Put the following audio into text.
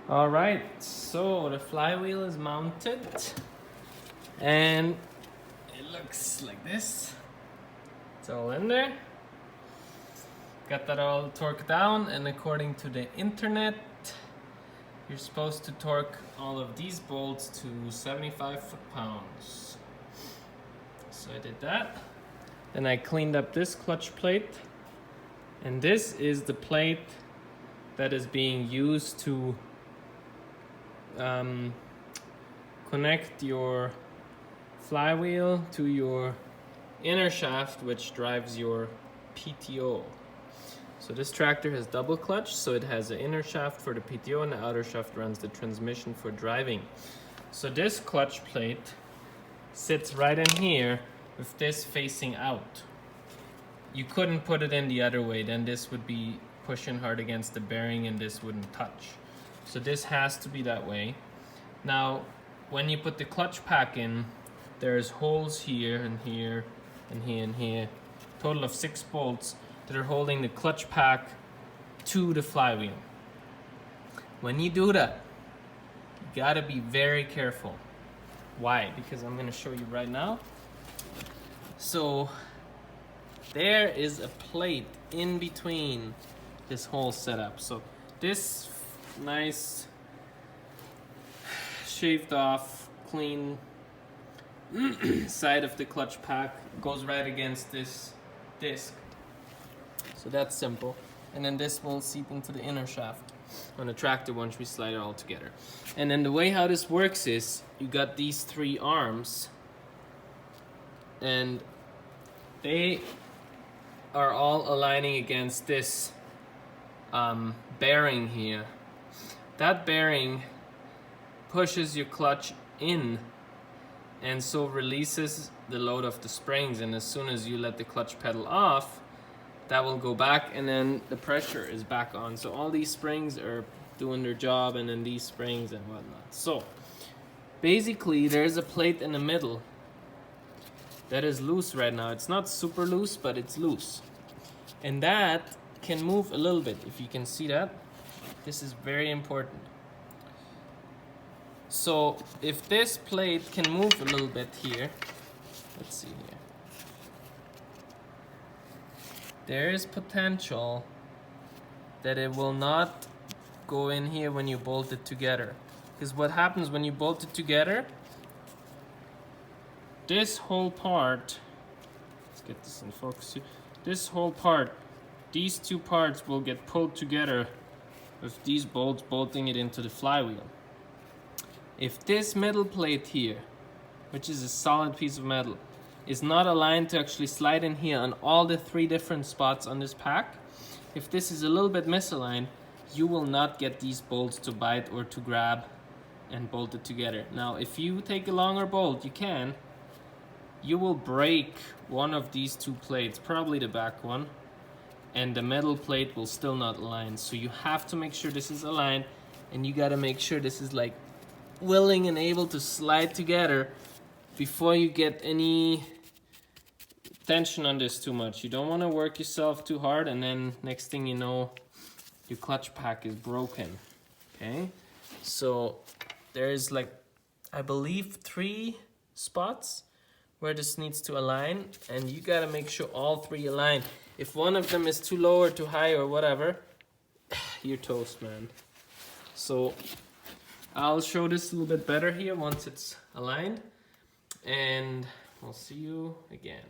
All right, so the flywheel is mounted and it looks like this. It's all in there. Got that all torqued down, and according to the internet, you're supposed to torque all of these bolts to 75 foot-pounds. So I did that. Then I cleaned up this clutch plate, and this is the plate that is being used to connect your flywheel to your inner shaft, which drives your PTO. So this tractor has double clutch, so it has an inner shaft for the PTO and the outer shaft runs the transmission for driving. So this clutch plate sits right in here with this facing out. You couldn't put it in the other way, then this would be pushing hard against the bearing and this wouldn't touch. So this has to be that way. Now, when you put the clutch pack in, there's holes here and here and here and here. Total of 6 bolts that are holding the clutch pack to the flywheel. When you do that, you gotta be very careful. Why? Because I'm gonna show you right now. So there is a plate in between this whole setup. So this nice shaved off clean side of the clutch pack goes right against this disc. So that's simple. And then this will seep into the inner shaft on the tractor once we slide it all together. And then the way how this works is you got these 3 arms and they are all aligning against this bearing here. That bearing pushes your clutch in and so releases the load of the springs, and as soon as you let the clutch pedal off, that will go back and then the pressure is back on. So all these springs are doing their job, and then these springs and whatnot. So basically there's a plate in the middle that is loose right now. It's not super loose, but it's loose. And that can move a little bit, if you can see that. This is very important. So if this plate can move a little bit here, let's see here. There is potential that it will not go in here when you bolt it together. Because what happens when you bolt it together, this whole part, let's get this in focus here. This whole part, these 2 parts will get pulled together with these bolts bolting it into the flywheel. If this middle plate here, which is a solid piece of metal, is not aligned to actually slide in here on all the 3 different spots on this pack, if this is a little bit misaligned, you will not get these bolts to bite or to grab and bolt it together. Now, if you take a longer bolt, you will break one of these 2 plates, probably the back one, and the metal plate will still not align. So you have to make sure this is aligned, and you gotta make sure this is like willing and able to slide together before you get any tension on this too much. You don't want to work yourself too hard, and then next thing you know, your clutch pack is broken. Okay, so there's like, I believe 3 spots where this needs to align, and you gotta make sure all 3 align. If one of them is too low or too high or whatever, you're toast, man. So I'll show this a little bit better here once it's aligned, and I'll see you again.